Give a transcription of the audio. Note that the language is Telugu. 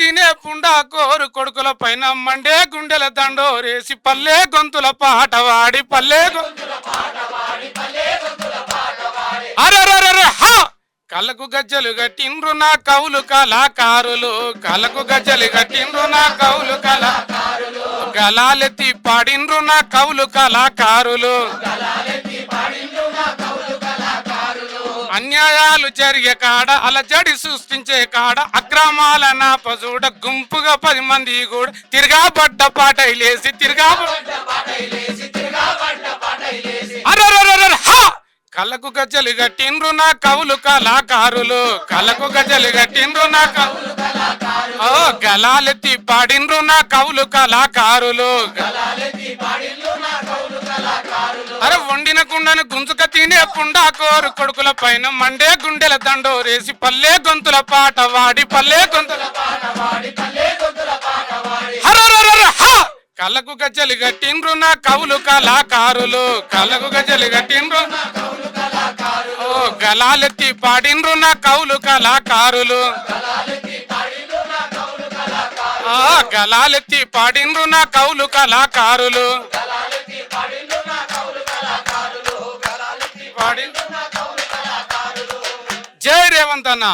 తినే పుండా కోరు కొడుకుల పైన మండే గుండెల దండోరేసి పల్లె గొంతుల పాట వాడి అరెరెరెరె హా కళ్ళకు గజ్జలు గట్టిండ్రు నా కవులు కళాకారులు కళ్ళకు గజ్జలు గట్టిండ్రు నా కవులు కళాకారులు గలాలెత్తి పాడిండ్రు నా కవులు కళాకారులు అన్యాయాలు జరిగే కాడ అలజడి సృష్టించే కాడ అక్రమాల నాపజూడ గుంపుగా 10 మంది కూడా తిరగాబడ్డ పాటైలేసి కళ్ళకు గజ్జలు గట్టిండ్రు నా కవులు కళాకారులు కళ్ళకు గజ్జలు గట్టిండ్రు నా ఓ గలాలెత్తి పాడిండ్రు నా కవులు కళాకారులు అరే వండిన కుండను గుంజుక తినే పుండా కోరు కొడుకుల పైన మండే గుండెల దండోరేసి పల్లె గొంతుల పాట వాడి కళ్ళకు గజ్జలు గట్టిండ్రు నా కవులు కళాకారులు కళ్ళకు గజ్జలు గట్టిండ్రు ఓ గలాలెత్తి పాడిండ్రు నా కవులు కళాకారులు గలాలెత్తి పాడిండ్రు నా కవులు కళాకారులు జై రేవంత్ అన్న.